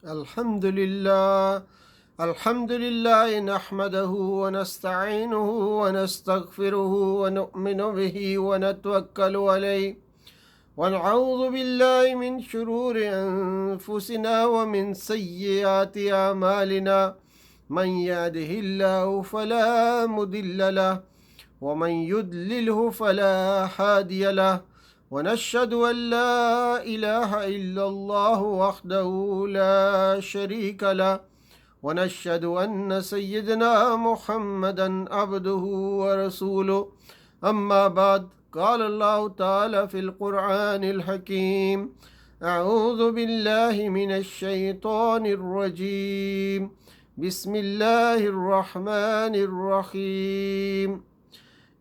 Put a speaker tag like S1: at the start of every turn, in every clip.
S1: الحمد لله نحمده ونستعينه ونستغفره ونؤمن به ونتوكل عليه ونعوذ بالله من شرور أنفسنا ومن سيئات أعمالنا من يهده الله فلا مضل له ومن يضلله فلا هادي له ونشهد أن لا إله إلا الله وحده لا شريك له ونشهد أن سيدنا محمدا عبده ورسوله أما بعد قال الله تعالى في القرآن الحكيم أعوذ بالله من الشيطان الرجيم بسم الله الرحمن الرحيم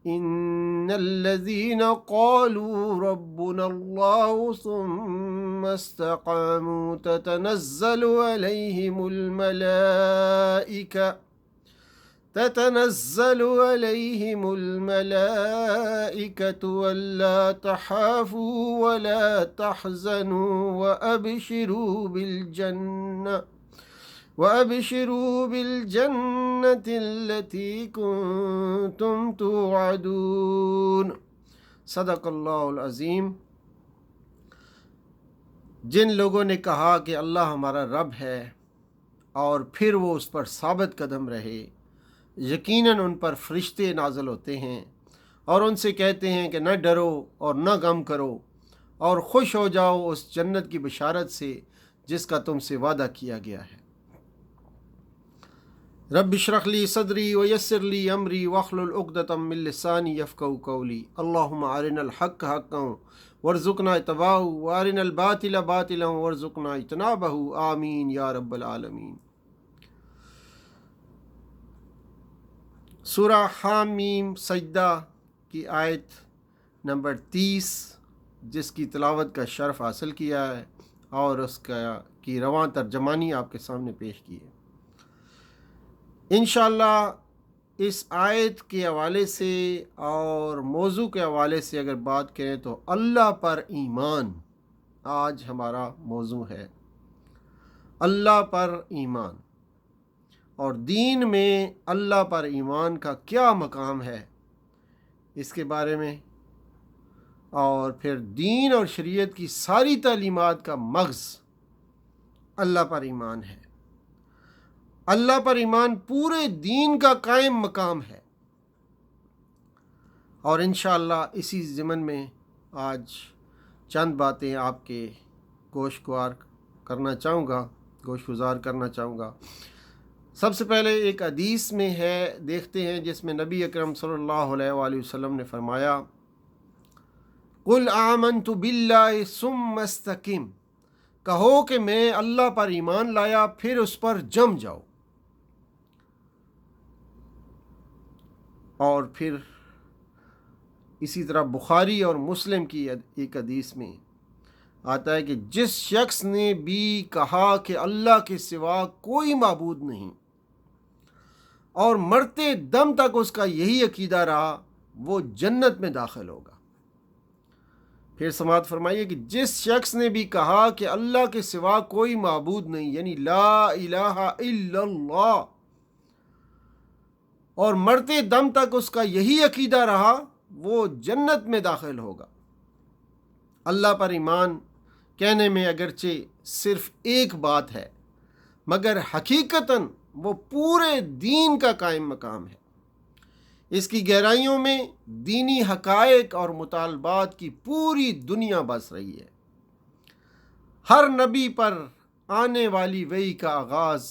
S1: إن الذين قالوا ربنا الله ثم استقاموا تتنزل عليهم الملائكة ولا تخافوا ولا تحزنوا وأبشروا بالجنة التي كنتم توعدون صدق اللہ العظیم۔ جن لوگوں نے کہا کہ اللہ ہمارا رب ہے اور پھر وہ اس پر ثابت قدم رہے، یقیناً ان پر فرشتے نازل ہوتے ہیں اور ان سے کہتے ہیں کہ نہ ڈرو اور نہ غم کرو اور خوش ہو جاؤ اس جنت کی بشارت سے جس کا تم سے وعدہ کیا گیا ہے۔ رب اشرح لی صدری ویسر لی امری واحلل عقدۃ من لسانی یفقهوا قولی اللهم ارنا الحق حقا وارزقنا اتباعه وارنا الباطل باطلا وارزقنا اجتنابه آمین یا رب العالمین۔ سورہ حامیم سجدہ کی آیت نمبر 30 جس کی تلاوت کا شرف حاصل کیا ہے اور اس کی رواں ترجمانی آپ کے سامنے پیش کی ہے۔ انشاءاللہ اس آیت کے حوالے سے اور موضوع کے حوالے سے اگر بات کریں تو اللہ پر ایمان آج ہمارا موضوع ہے۔ اللہ پر ایمان اور دین میں اللہ پر ایمان کا کیا مقام ہے اس کے بارے میں، اور پھر دین اور شریعت کی ساری تعلیمات کا مغز اللہ پر ایمان ہے۔ اللہ پر ایمان پورے دین کا قائم مقام ہے، اور انشاءاللہ اسی ضمن میں آج چند باتیں آپ کے گوشگزار کرنا چاہوں گا۔ سب سے پہلے ایک حدیث میں ہے، دیکھتے ہیں، جس میں نبی اکرم صلی اللہ علیہ وآلہ وسلم نے فرمایا قل آمنت باللہ ثم استقم، کہو کہ میں اللہ پر ایمان لایا پھر اس پر جم جاؤ۔ اور پھر اسی طرح بخاری اور مسلم کی ایک حدیث میں آتا ہے کہ جس شخص نے بھی کہا کہ اللہ کے سوا کوئی معبود نہیں اور مرتے دم تک اس کا یہی عقیدہ رہا، وہ جنت میں داخل ہوگا۔ پھر سماعت فرمائیے کہ جس شخص نے بھی کہا کہ اللہ کے سوا کوئی معبود نہیں، یعنی لا الہ الا اللہ، اور مرتے دم تک اس کا یہی عقیدہ رہا، وہ جنت میں داخل ہوگا۔ اللہ پر ایمان کہنے میں اگرچہ صرف ایک بات ہے، مگر حقیقتاً وہ پورے دین کا قائم مقام ہے۔ اس کی گہرائیوں میں دینی حقائق اور مطالبات کی پوری دنیا بس رہی ہے۔ ہر نبی پر آنے والی وحی کا آغاز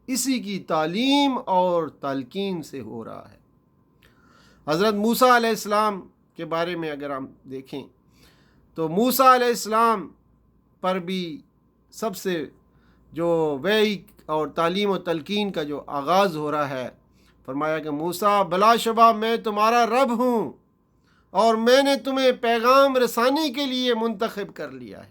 S1: اسی کی تعلیم اور تلقین سے ہو رہا ہے۔ حضرت موسیٰ علیہ السلام کے بارے میں اگر ہم دیکھیں تو موسیٰ علیہ السلام پر بھی سب سے جو وحی اور تعلیم و تلقین کا جو آغاز ہو رہا ہے، فرمایا کہ موسیٰ بلا شبہ میں تمہارا رب ہوں اور میں نے تمہیں پیغام رسانی کے لیے منتخب کر لیا ہے۔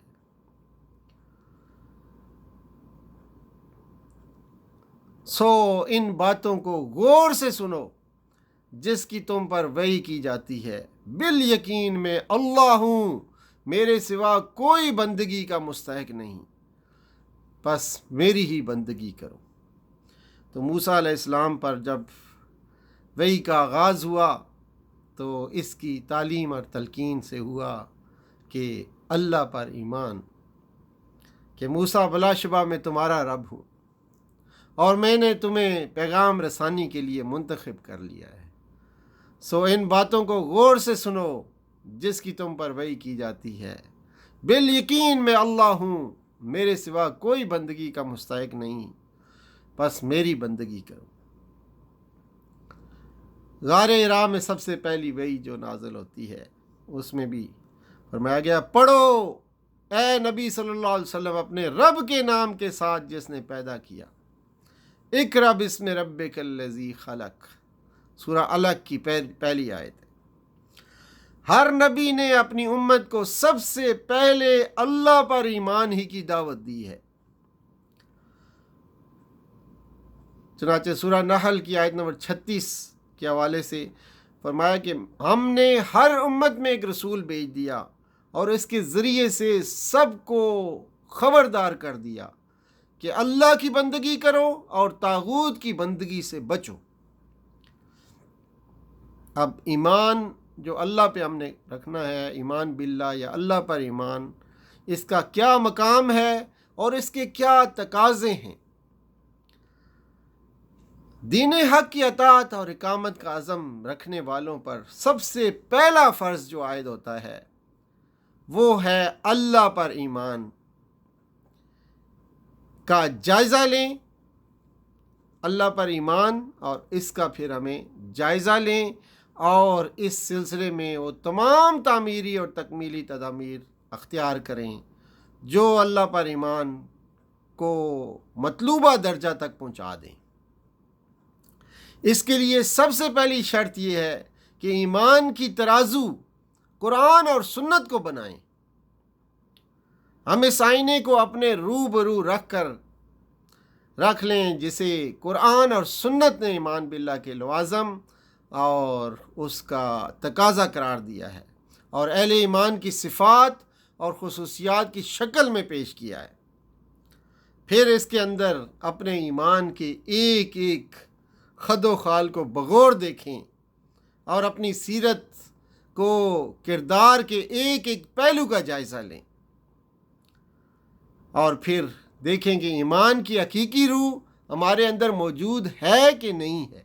S1: ان باتوں کو غور سے سنو جس کی تم پر وحی کی جاتی ہے۔ بالیقین میں اللہ ہوں، میرے سوا کوئی بندگی کا مستحق نہیں۔ بس میری ہی بندگی کرو۔ تو موسیٰ علیہ السلام پر جب وحی کا آغاز ہوا تو اس کی تعلیم اور تلقین سے ہوا کہ اللہ پر ایمان، کہ موسیٰ بلا شبہ میں تمہارا رب ہوں اور میں نے تمہیں پیغام رسانی کے لیے منتخب کر لیا ہے، سو ان باتوں کو غور سے سنو جس کی تم پر وحی کی جاتی ہے۔ بالیقین میں اللہ ہوں، میرے سوا کوئی بندگی کا مستحق نہیں، بس میری بندگی کرو۔ غار حرا میں سب سے پہلی وحی جو نازل ہوتی ہے اس میں بھی فرمایا گیا پڑھو اے نبی صلی اللہ علیہ وسلم اپنے رب کے نام کے ساتھ جس نے پیدا کیا، اقرأ بسم ربک الذی خلق، سورہ علق کی پہلی آیت ہے۔ ہر نبی نے اپنی امت کو سب سے پہلے اللہ پر ایمان ہی کی دعوت دی ہے۔ چنانچہ سورہ نحل کی آیت نمبر 36 کے حوالے سے فرمایا کہ ہم نے ہر امت میں ایک رسول بھیج دیا اور اس کے ذریعے سے سب کو خبردار کر دیا کہ اللہ کی بندگی کرو اور طاغوت کی بندگی سے بچو۔ اب ایمان جو اللہ پہ ہم نے رکھنا ہے، ایمان باللہ یا اللہ پر ایمان، اس کا کیا مقام ہے اور اس کے کیا تقاضے ہیں۔ دین حق کی اطاعت اور اقامت کا عزم رکھنے والوں پر سب سے پہلا فرض جو عائد ہوتا ہے وہ ہے اللہ پر ایمان کا جائزہ لیں، اللہ پر ایمان اور اس کا پھر ہمیں جائزہ لیں اور اس سلسلے میں وہ تمام تعمیری اور تکمیلی تدابیر اختیار کریں جو اللہ پر ایمان کو مطلوبہ درجہ تک پہنچا دیں۔ اس کے لیے سب سے پہلی شرط یہ ہے کہ ایمان کی ترازو قرآن اور سنت کو بنائیں۔ ہم اس آئینے کو اپنے روبرو رکھ لیں جسے قرآن اور سنت نے ایمان باللہ کے لوازم اور اس کا تقاضا قرار دیا ہے اور اہل ایمان کی صفات اور خصوصیات کی شکل میں پیش کیا ہے۔ پھر اس کے اندر اپنے ایمان کے ایک ایک خد و خال کو بغور دیکھیں اور اپنی سیرت کو، کردار کے ایک ایک پہلو کا جائزہ لیں اور پھر دیکھیں کہ ایمان کی حقیقی روح ہمارے اندر موجود ہے کہ نہیں ہے۔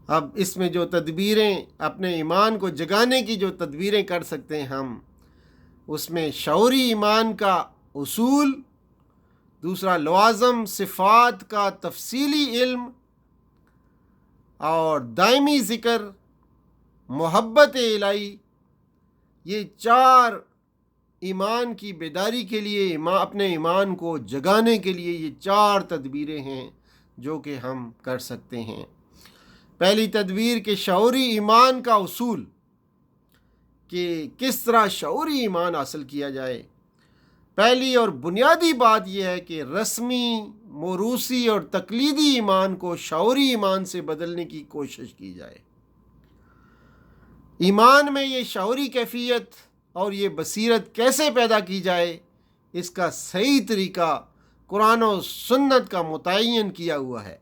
S1: اب اس میں جو تدبیریں اپنے ایمان کو جگانے کی جو تدبیریں کر سکتے ہیں ہم، اس میں شعوری ایمان کا اصول، دوسرا لوازم صفات کا تفصیلی علم اور دائمی ذکر، محبت الہی، یہ چار ایمان کی بیداری کے لیے، اپنے ایمان کو جگانے کے لیے یہ چار تدبیریں ہیں جو کہ ہم کر سکتے ہیں۔ پہلی تدبیر کہ شعوری ایمان کا اصول، کہ کس طرح شعوری ایمان حاصل کیا جائے۔ پہلی اور بنیادی بات یہ ہے کہ رسمی، موروثی اور تقلیدی ایمان کو شعوری ایمان سے بدلنے کی کوشش کی جائے۔ ایمان میں یہ شعوری کیفیت اور یہ بصیرت کیسے پیدا کی جائے، اس کا صحیح طریقہ قرآن و سنت کا متعین کیا ہوا ہے،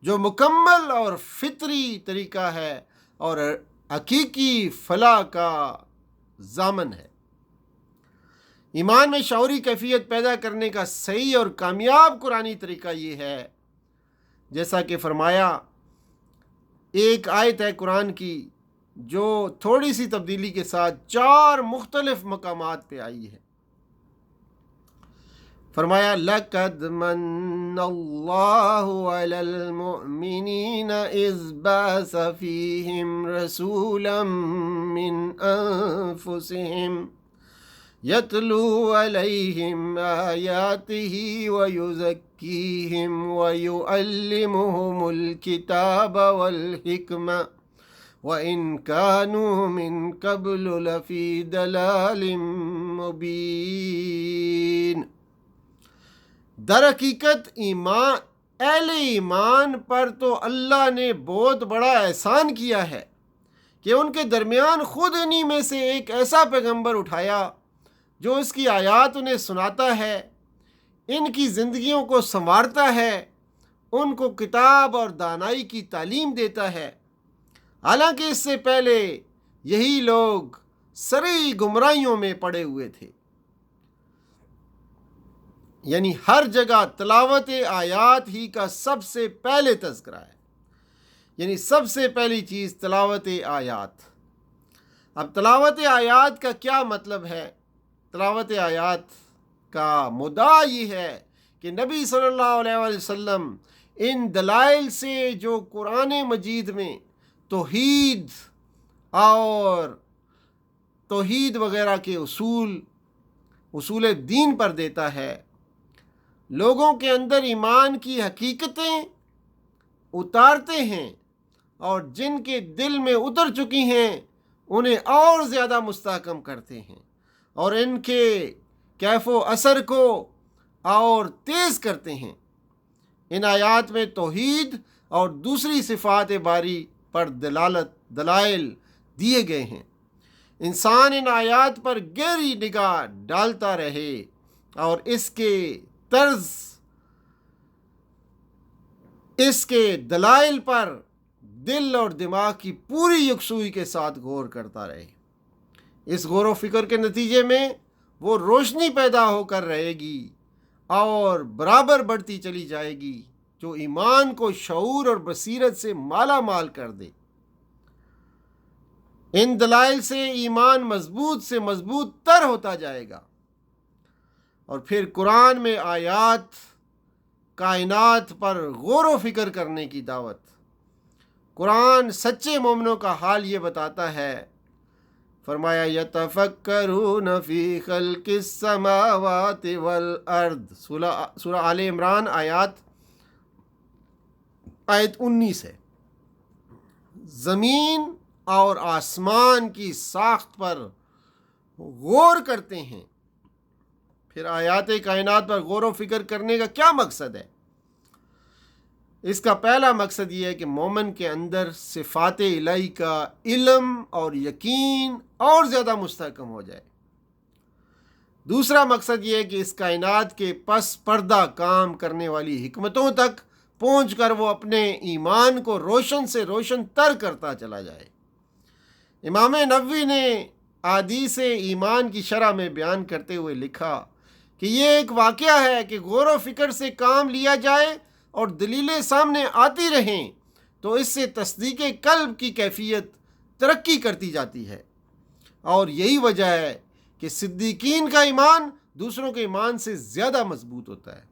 S1: جو مکمل اور فطری طریقہ ہے اور حقیقی فلاح کا ضامن ہے۔ ایمان میں شعوری کیفیت پیدا کرنے کا صحیح اور کامیاب قرآنی طریقہ یہ ہے، جیسا کہ فرمایا، ایک آیت ہے قرآن کی جو تھوڑی سی تبدیلی کے ساتھ 4 مختلف مقامات پہ آئی ہے۔ فرمایا لَقَدْ مَنَّ اللَّهُ عَلَى الْمُؤْمِنِينَ إِذْ بَعَثَ فِيهِمْ رَسُولًا مِّنْ أَنفُسِهِمْ يَتْلُو عَلَيْهِمْ آيَاتِهِ وَيُزَكِّيهِمْ وَيُعَلِّمُهُمُ الْكِتَابَ وَالْحِكْمَةَ وَإِنْ كَانُوا مِنْ قَبْلُ لَفِي ضَلَالٍ مُبِينٍ۔ در حقیقت اہل ایمان پر تو اللہ نے بہت بڑا احسان کیا ہے کہ ان کے درمیان خود انہی میں سے ایک ایسا پیغمبر اٹھایا جو اس کی آیات انہیں سناتا ہے، ان کی زندگیوں کو سنوارتا ہے، ان کو کتاب اور دانائی کی تعلیم دیتا ہے، حالانکہ اس سے پہلے یہی لوگ سری گمراہیوں میں پڑے ہوئے تھے۔ یعنی ہر جگہ تلاوت آیات ہی کا سب سے پہلے تذکرہ ہے، یعنی سب سے پہلی چیز تلاوت آیات۔ اب تلاوت آیات کا کیا مطلب ہے؟ تلاوت آیات کا مدعا یہ ہے کہ نبی صلی اللہ علیہ وسلم ان دلائل سے جو قرآن مجید میں توحید اور توحید وغیرہ کے اصول دین پر دیتا ہے، لوگوں کے اندر ایمان کی حقیقتیں اتارتے ہیں، اور جن کے دل میں اتر چکی ہیں انہیں اور زیادہ مستحکم کرتے ہیں، اور ان کے کیف و اثر کو اور تیز کرتے ہیں۔ ان آیات میں توحید اور دوسری صفات باری پر دلائل دیے گئے ہیں۔ انسان ان آیات پر گہری نگاہ ڈالتا رہے اور اس کے دلائل پر دل اور دماغ کی پوری یکسوئی کے ساتھ غور کرتا رہے۔ اس غور و فکر کے نتیجے میں وہ روشنی پیدا ہو کر رہے گی اور برابر بڑھتی چلی جائے گی، جو ایمان کو شعور اور بصیرت سے مالا مال کر دے۔ ان دلائل سے ایمان مضبوط سے مضبوط تر ہوتا جائے گا، اور پھر قرآن میں آیات کائنات پر غور و فکر کرنے کی دعوت۔ قرآن سچے مومنوں کا حال یہ بتاتا ہے۔ فرمایا یتفکرون فی خلق السماوات والارض، سورہ آل عمران آیت 19 ہے۔ زمین اور آسمان کی ساخت پر غور کرتے ہیں۔ پھر آیات کائنات پر غور و فکر کرنے کا کیا مقصد ہے؟ اس کا پہلا مقصد یہ ہے کہ مومن کے اندر صفات الہی کا علم اور یقین اور زیادہ مستحکم ہو جائے۔ دوسرا مقصد یہ ہے کہ اس کائنات کے پس پردہ کام کرنے والی حکمتوں تک پہنچ کر وہ اپنے ایمان کو روشن سے روشن تر کرتا چلا جائے۔ امام نووی نے احادیث ایمان کی شرح میں بیان کرتے ہوئے لکھا کہ یہ ایک واقعہ ہے کہ غور و فکر سے کام لیا جائے اور دلیلیں سامنے آتی رہیں تو اس سے تصدیق قلب کی کیفیت ترقی کرتی جاتی ہے، اور یہی وجہ ہے کہ صدیقین کا ایمان دوسروں کے ایمان سے زیادہ مضبوط ہوتا ہے۔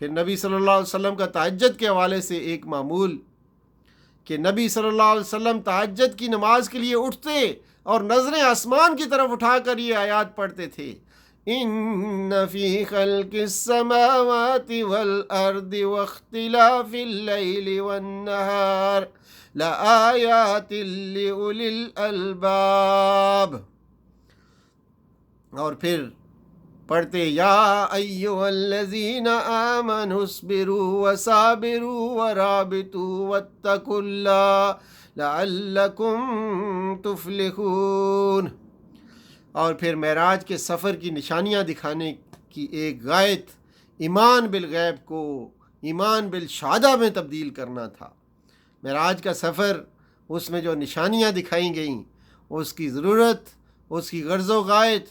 S1: پھر نبی صلی اللہ علیہ وسلم کا تہجد کے حوالے سے ایک معمول کہ نبی صلی اللہ علیہ وسلم تہجد کی نماز کے لیے اٹھتے اور نظریں آسمان کی طرف اٹھا کر یہ آیات پڑھتے تھے، ان فی خلق السماوات والارض واختلاف اللیل والنہار لآیات لأولی الالباب۔ اور پھر پڑھتے یا ایھا الذین آمنوا اصبروا وصابروا ورابطوا واتقوا اللہ لعلکم تفلحون۔ اور پھر معراج کے سفر کی نشانیاں دکھانے کی ایک غایت ایمان بالغیب کو ایمان بالشہادہ میں تبدیل کرنا تھا۔ معراج کا سفر، اس میں جو نشانیاں دکھائی گئیں، اس کی ضرورت، اس کی غرض و غایت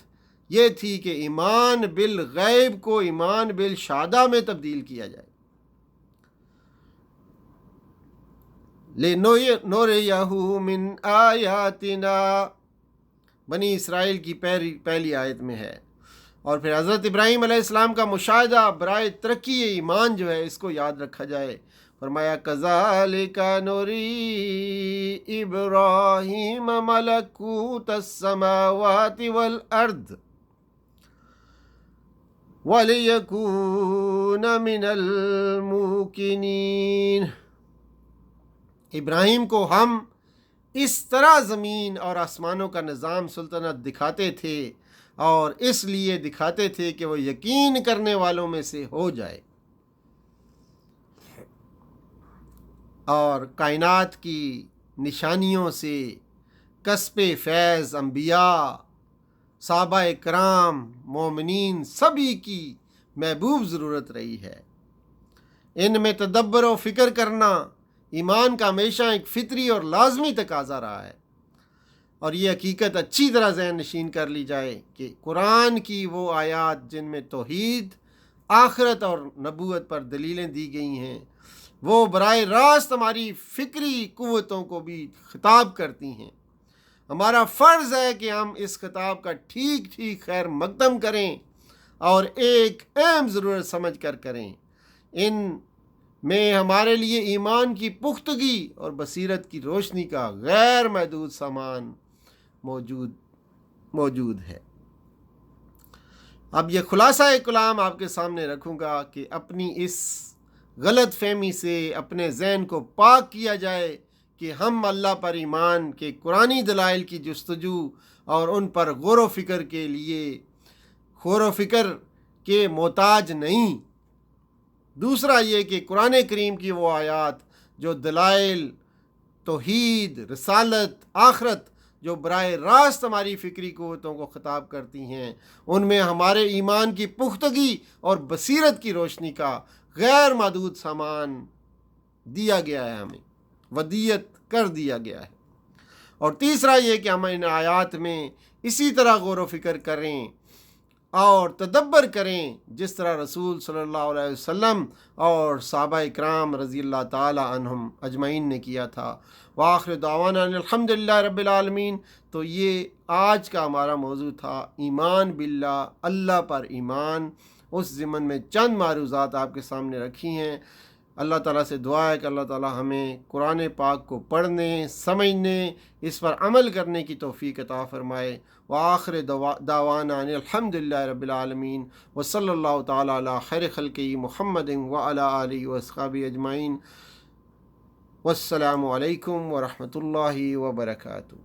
S1: یہ تھی کہ ایمان بالغیب کو ایمان بالشہادہ میں تبدیل کیا جائے۔ لِنُرِيَهُ مِنْ آیَاتِنَا، بنی اسرائیل کی پہلی آیت میں ہے۔ اور پھر حضرت ابراہیم علیہ السلام کا مشاہدہ برائے ترقی ایمان جو ہے اس کو یاد رکھا جائے۔ فرمایا کذالک نری ابراہیم ملکوت السماوات والارض وَلِيَكُونَ مِنَ الْمُوقِنِينَ۔ ابراہیم کو ہم اس طرح زمین اور آسمانوں کا نظام سلطنت دکھاتے تھے، اور اس لیے دکھاتے تھے کہ وہ یقین کرنے والوں میں سے ہو جائے۔ اور کائنات کی نشانیوں سے کسب فیض انبیاء صحابہ کرام، مومنین سبھی کی محبوب ضرورت رہی ہے۔ ان میں تدبر و فکر کرنا ایمان کا ہمیشہ ایک فطری اور لازمی تقاضا رہا ہے، اور یہ حقیقت اچھی طرح ذہن نشین کر لی جائے کہ قرآن کی وہ آیات جن میں توحید، آخرت اور نبوت پر دلیلیں دی گئی ہیں، وہ براہ راست ہماری فکری قوتوں کو بھی خطاب کرتی ہیں۔ ہمارا فرض ہے کہ ہم اس خطاب کا ٹھیک خیر مقدم کریں اور ایک اہم ضرورت سمجھ کر کریں۔ ان میں ہمارے لیے ایمان کی پختگی اور بصیرت کی روشنی کا غیر محدود سامان موجود ہے۔ اب یہ خلاصہ کلام آپ کے سامنے رکھوں گا کہ اپنی اس غلط فہمی سے اپنے ذہن کو پاک کیا جائے کہ ہم اللہ پر ایمان کے قرآنی دلائل کی جستجو اور ان پر غور و فکر کے محتاج نہیں۔ دوسرا یہ کہ قرآن کریم کی وہ آیات جو دلائل توحید، رسالت، آخرت جو براہ راست ہماری فکری قوتوں کو خطاب کرتی ہیں، ان میں ہمارے ایمان کی پختگی اور بصیرت کی روشنی کا غیر محدود سامان دیا گیا ہے، ہمیں ودیت کر دیا گیا ہے۔ اور تیسرا یہ کہ ہم ان آیات میں اسی طرح غور و فکر کریں اور تدبر کریں جس طرح رسول صلی اللہ علیہ وسلم اور صحابہ اکرام رضی اللہ تعالی عنہم اجمعین نے کیا تھا۔ وآخر دعوانا الحمدللہ رب العالمین۔ تو یہ آج کا ہمارا موضوع تھا، ایمان باللہ، اللہ پر ایمان۔ اس ضمن میں چند معروضات آپ کے سامنے رکھی ہیں۔ اللہ تعالیٰ سے دعا ہے کہ اللہ تعالیٰ ہمیں قرآن پاک کو پڑھنے، سمجھنے، اس پر عمل کرنے کی توفیق عطا فرمائے۔ وآخر دعوانا الحمدللہ رب العالمین، وصلی اللہ تعالیٰ علی خیر خلقہ محمد وعلی آلہ واصحابہ اجمعین۔ والسلام علیکم ورحمۃ اللہ وبرکاتہ۔